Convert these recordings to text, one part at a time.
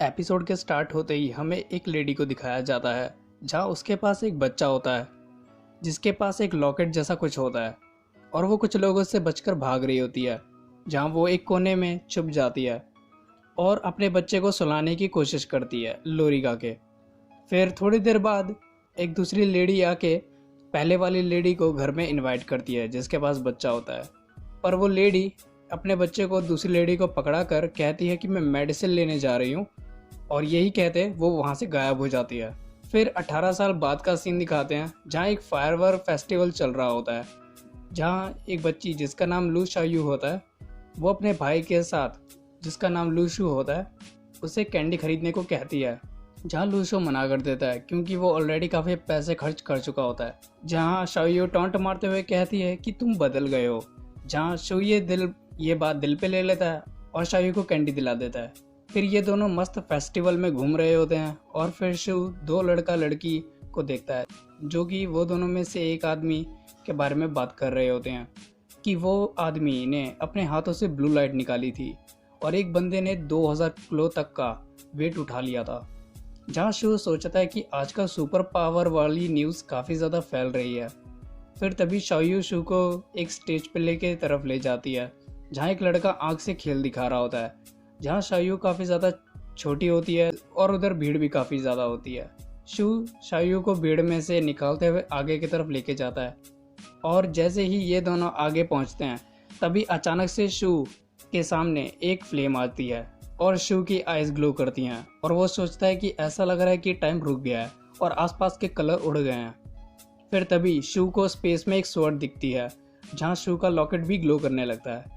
Episode के start होते ही हमें एक लेडी को दिखाया जाता है जहाँ उसके पास एक बच्चा होता है जिसके पास एक लॉकेट जैसा कुछ होता है और वो कुछ लोगों से बचकर भाग रही होती है, जहाँ वो एक कोने में छुप जाती है और अपने बच्चे को सुलाने की कोशिश करती है लोरी गा के। फिर थोड़ी देर बाद एक दूसरी लेडी आके पहले वाली लेडी को घर में इनवाइट करती है जिसके पास बच्चा होता है, पर वो लेडी अपने बच्चे को दूसरी लेडी को पकड़ा कर कहती है कि मैं मेडिसिन लेने जा रही हूँ, और यही कहते वो वहाँ से गायब हो जाती है। फिर 18 साल बाद का सीन दिखाते हैं जहाँ एक फायरवर्क फेस्टिवल चल रहा होता है, जहाँ एक बच्ची जिसका नाम लू शायू होता है वो अपने भाई के साथ जिसका नाम लूशू होता है उसे कैंडी खरीदने को कहती है, जहाँ लूशू मना कर देता है क्योंकि वो ऑलरेडी काफ़ी पैसे खर्च कर चुका होता है। जहाँ शायू टॉन्ट मारते हुए कहती है कि तुम बदल गए हो, जहाँ शू ये बात दिल पे ले लेता है और शायू को कैंडी दिला देता है। फिर ये दोनों मस्त फेस्टिवल में घूम रहे होते हैं और फिर शू दो लड़का लड़की को देखता है जो कि वो दोनों में से एक आदमी के बारे में बात कर रहे होते हैं कि वो आदमी ने अपने हाथों से ब्लू लाइट निकाली थी और एक बंदे ने 2000 किलो तक का वेट उठा लिया था। जहाँ शू सोचता है कि आजकल सुपर पावर वाली न्यूज़ काफ़ी ज़्यादा फैल रही है। फिर तभी शायू शू को एक स्टेज पे लेके तरफ ले जाती है जहाँ एक लड़का आग से खेल दिखा रहा होता है, जहाँ शायू काफ़ी ज़्यादा छोटी होती है और उधर भीड़ भी काफ़ी ज़्यादा होती है। शू शायू को भीड़ में से निकालते हुए आगे की तरफ लेके जाता है और जैसे ही ये दोनों आगे पहुँचते हैं तभी अचानक से शू के सामने एक फ्लेम आती है और शू की आइज़ ग्लो करती हैं और वो सोचता है कि ऐसा लग रहा है कि टाइम रुक गया है और आसपास के कलर उड़ गए हैं। फिर तभी शू को स्पेस में एक स्वॉर्ड दिखती है जहाँ शू का लॉकेट भी ग्लो करने लगता है।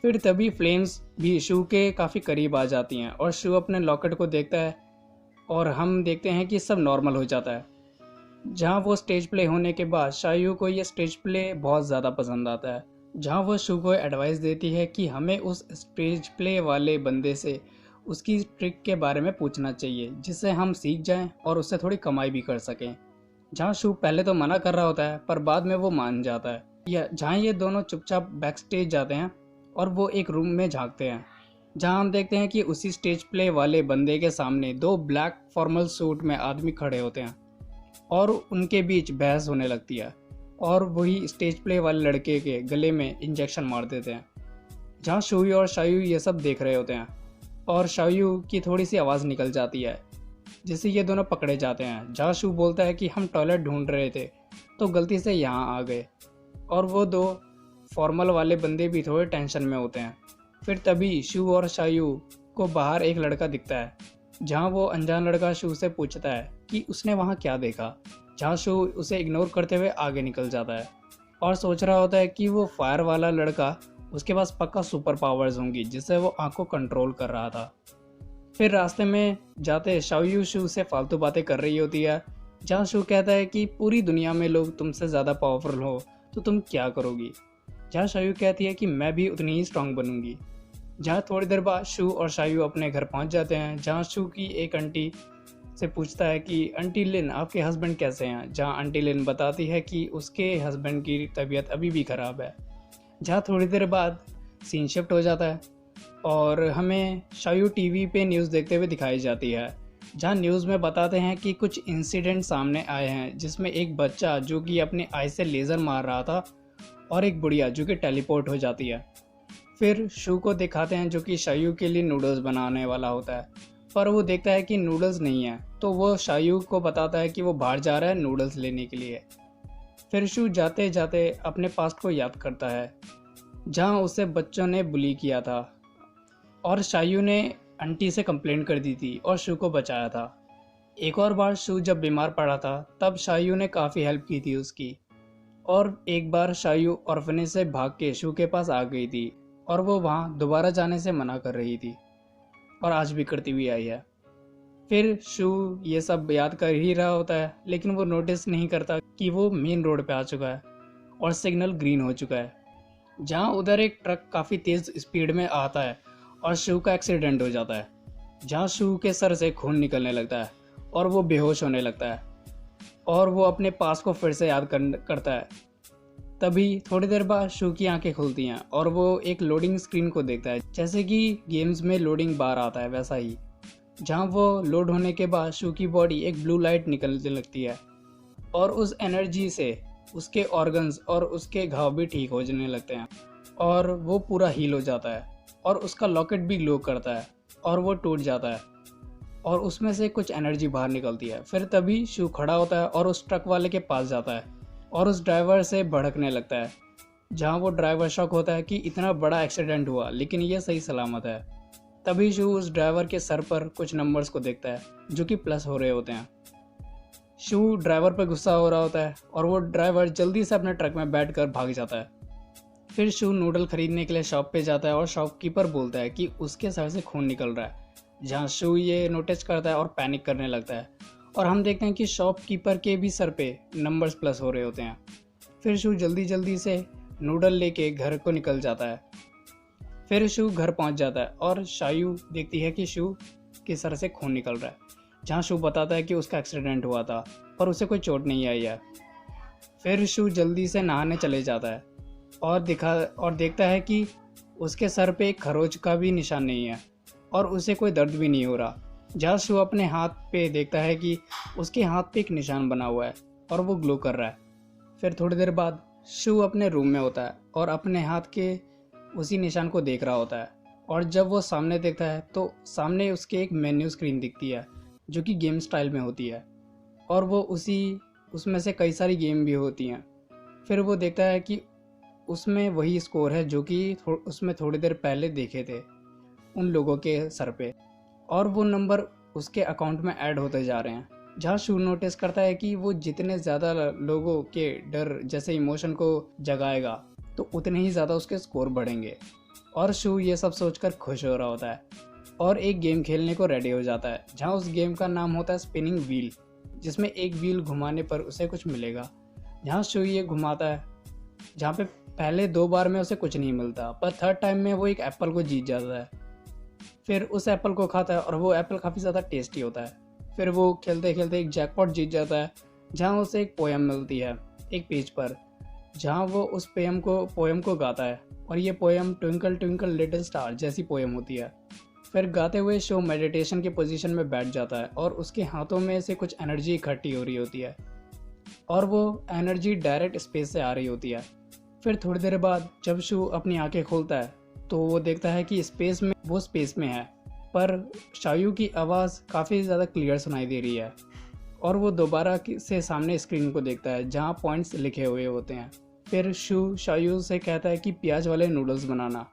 फिर तभी फ्लेम्स भी शू के काफ़ी करीब आ जाती हैं और शू अपने लॉकेट को देखता है और हम देखते हैं कि सब नॉर्मल हो जाता है। जहाँ वो स्टेज प्ले होने के बाद शायू को ये स्टेज प्ले बहुत ज़्यादा पसंद आता है, जहाँ वो शू को एडवाइस देती है कि हमें उस स्टेज प्ले वाले बंदे से उसकी ट्रिक के बारे में पूछना चाहिए जिससे हम सीख जाएं और उससे थोड़ी कमाई भी कर सकें। जहाँ शू पहले तो मना कर रहा होता है पर बाद में वो मान जाता है। जहाँ ये दोनों चुपचाप बैक स्टेज जाते हैं और वो एक रूम में झांकते हैं जहाँ हम देखते हैं कि उसी स्टेज प्ले वाले बंदे के सामने दो ब्लैक फॉर्मल सूट में आदमी खड़े होते हैं और उनके बीच बहस होने लगती है और वही स्टेज प्ले वाले लड़के के गले में इंजेक्शन मार देते हैं। जहाँ शूई और शायू ये सब देख रहे होते हैं और शायू की थोड़ी सी आवाज़ निकल जाती है जिससे ये दोनों पकड़े जाते हैं। जहाँ शू बोलता है कि हम टॉयलेट ढूंढ रहे थे तो गलती से यहाँ आ गए, और वो दो फॉर्मल वाले बंदे भी थोड़े टेंशन में होते हैं। फिर तभी शू और शायू को बाहर एक लड़का दिखता है जहाँ वो अनजान लड़का शू से पूछता है कि उसने वहाँ क्या देखा, जहाँ शू उसे इग्नोर करते हुए आगे निकल जाता है और सोच रहा होता है कि वो फायर वाला लड़का उसके पास पक्का सुपर पावर्स होंगी जिससे वो आँख को कंट्रोल कर रहा था। फिर रास्ते में जाते शायू शू से फालतू बातें कर रही होती है, जहाँ शू कहता है कि पूरी दुनिया में लोग तुमसे ज़्यादा पावरफुल हो तो तुम क्या करोगी, जहाँ शायू कहती है कि मैं भी उतनी ही स्ट्रांग बनूंगी। जहाँ थोड़ी देर बाद शू और शायू अपने घर पहुँच जाते हैं, जहाँ शू की एक आंटी से पूछता है कि आंटी लिन आपके हस्बैंड कैसे हैं, जहाँ आंटी लिन बताती है कि उसके हस्बैंड की तबीयत अभी भी ख़राब है। जहाँ थोड़ी देर बाद सीन शिफ्ट हो जाता है और हमें शायू टीवी पे न्यूज़ देखते हुए दिखाई जाती है, जहाँ न्यूज़ में बताते हैं कि कुछ इंसिडेंट सामने आए हैं जिसमें एक बच्चा जो कि अपने आई से लेज़र मार रहा था और एक बुढ़िया जो कि टेलीपोर्ट हो जाती है। फिर शू को दिखाते हैं जो कि शायू के लिए नूडल्स बनाने वाला होता है, पर वो देखता है कि नूडल्स नहीं है तो वो शायू को बताता है कि वो बाहर जा रहा है नूडल्स लेने के लिए। फिर शू जाते जाते अपने पास्ट को याद करता है जहाँ उसे बच्चों ने बुली किया था और शायू ने आंटी से कंप्लेंट कर दी थी और शू को बचाया था। एक और बार शू जब बीमार पड़ा था तब शायू ने काफ़ी हेल्प की थी उसकी, और एक बार शायू ऑर्फनेज से भाग के शू के पास आ गई थी और वो वहाँ दोबारा जाने से मना कर रही थी और आज भी करती हुई आई है। फिर शू ये सब याद कर ही रहा होता है लेकिन वो नोटिस नहीं करता कि वो मेन रोड पे आ चुका है और सिग्नल ग्रीन हो चुका है, जहाँ उधर एक ट्रक काफ़ी तेज़ स्पीड में आता है और शू का एक्सीडेंट हो जाता है, जहाँ शू के सर से खून निकलने लगता है और वो बेहोश होने लगता है और वो अपने पास को फिर से याद करता है। तभी थोड़ी देर बाद शू की आंखें खुलती हैं और वो एक लोडिंग स्क्रीन को देखता है, जैसे कि गेम्स में लोडिंग बार आता है वैसा ही। जहाँ वो लोड होने के बाद शू की बॉडी एक ब्लू लाइट निकलने लगती है और उस एनर्जी से उसके ऑर्गन्स और उसके घाव भी ठीक हो जाने लगते हैं और वो पूरा हील हो जाता है और उसका लॉकेट भी ग्लो करता है और वो टूट जाता है और उसमें से कुछ एनर्जी बाहर निकलती है। फिर तभी शू खड़ा होता है और उस ट्रक वाले के पास जाता है और उस ड्राइवर से भड़कने लगता है, जहाँ वो ड्राइवर शॉक होता है कि इतना बड़ा एक्सीडेंट हुआ लेकिन ये सही सलामत है। तभी शू उस ड्राइवर के सर पर कुछ नंबर्स को देखता है जो कि प्लस हो रहे होते हैं। शू ड्राइवर पर गुस्सा हो रहा होता है और वो ड्राइवर जल्दी से अपने ट्रक में बैठकर भाग जाता है। फिर शू नूडल खरीदने के लिए शॉप पे जाता है और शॉपकीपर बोलता है कि उसके सर से खून निकल रहा है, जहाँ शू ये नोटिस करता है और पैनिक करने लगता है और हम देखते हैं कि शॉपकीपर के भी सर पे नंबर्स प्लस हो रहे होते हैं। फिर शू जल्दी जल्दी से नूडल लेके घर को निकल जाता है। फिर शू घर पहुंच जाता है और शायू देखती है कि शू के सर से खून निकल रहा है, जहाँ शू बताता है कि उसका एक्सीडेंट हुआ था पर उसे कोई चोट नहीं आई है। फिर शू जल्दी से नहाने चले जाता है और देखता है कि उसके सर पे एक खरोच का भी निशान नहीं है और उसे कोई दर्द भी नहीं हो रहा। जहाँ शू अपने हाथ पे देखता है कि उसके हाथ पे एक निशान बना हुआ है और वो ग्लो कर रहा है। फिर थोड़ी देर बाद शू अपने रूम में होता है और अपने हाथ के उसी निशान को देख रहा होता है और जब वो सामने देखता है तो सामने उसके एक मेन्यू स्क्रीन दिखती है जो कि गेम स्टाइल में होती है और वो उसमें से कई सारी गेम भी होती हैं। फिर वो देखता है कि उसमें वही स्कोर है जो कि उसमें थोड़ी देर पहले देखे थे उन लोगों के सर पे, और वो नंबर उसके अकाउंट में ऐड होते जा रहे हैं। जहाँ शू नोटिस करता है कि वो जितने ज़्यादा लोगों के डर जैसे इमोशन को जगाएगा तो उतने ही ज़्यादा उसके स्कोर बढ़ेंगे, और शू ये सब सोचकर खुश हो रहा होता है और एक गेम खेलने को रेडी हो जाता है, जहाँ उस गेम का नाम होता है स्पिनिंग व्हील, जिसमें एक व्हील घुमाने पर उसे कुछ मिलेगा। जहाँ शू ये घुमाता है, जहाँ पे पहले 2 बार में उसे कुछ नहीं मिलता पर थर्ड टाइम में वो एक एप्पल को जीत जाता है। फिर उस एप्पल को खाता है और वो एप्पल काफ़ी ज़्यादा टेस्टी होता है। फिर वो खेलते खेलते एक जैकपॉट जीत जाता है, जहाँ उसे एक पोयम मिलती है एक पेज पर, जहाँ वो उस पोयम को गाता है और ये poem twinkle twinkle little star जैसी पोयम होती है। फिर गाते हुए शो मेडिटेशन की पोजीशन में बैठ जाता है और उसके हाथों में से कुछ एनर्जी इकट्ठी हो रही होती है और वो एनर्जी डायरेक्ट स्पेस से आ रही होती है। फिर थोड़ी देर बाद जब शू अपनी आंखें खोलता है तो वो देखता है कि वो स्पेस में है, पर शायू की आवाज़ काफ़ी ज़्यादा क्लियर सुनाई दे रही है और वो दोबारा से सामने स्क्रीन को देखता है जहाँ पॉइंट्स लिखे हुए होते हैं। फिर शू शायू से कहता है कि प्याज वाले नूडल्स बनाना,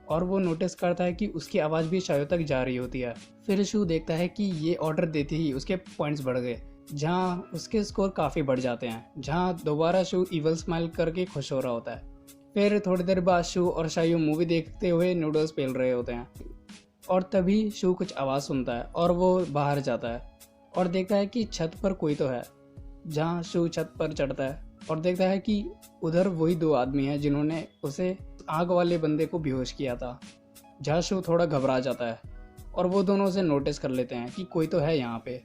और वो नोटिस करता है कि उसकी आवाज़ भी शायू तक जा रही होती है। फिर शू देखता है कि ये ऑर्डर देते ही उसके पॉइंट्स बढ़ गए, जहाँ उसके स्कोर काफ़ी बढ़ जाते हैं, जहाँ दोबारा शू इवल स्माइल करके खुश हो रहा होता है। फिर थोड़ी देर बाद शू और शायू मूवी देखते हुए नूडल्स पेल रहे होते हैं और तभी शू कुछ आवाज़ सुनता है और वो बाहर जाता है और देखता है कि छत पर कोई तो है। जहाँ शू छत पर चढ़ता है और देखता है कि उधर वही 2 आदमी हैं जिन्होंने उसे आग वाले बंदे को बेहोश किया था। जहाँ शू थोड़ा घबरा जाता है और वो दोनों उसे नोटिस कर लेते हैं कि कोई तो है यहाँ पे।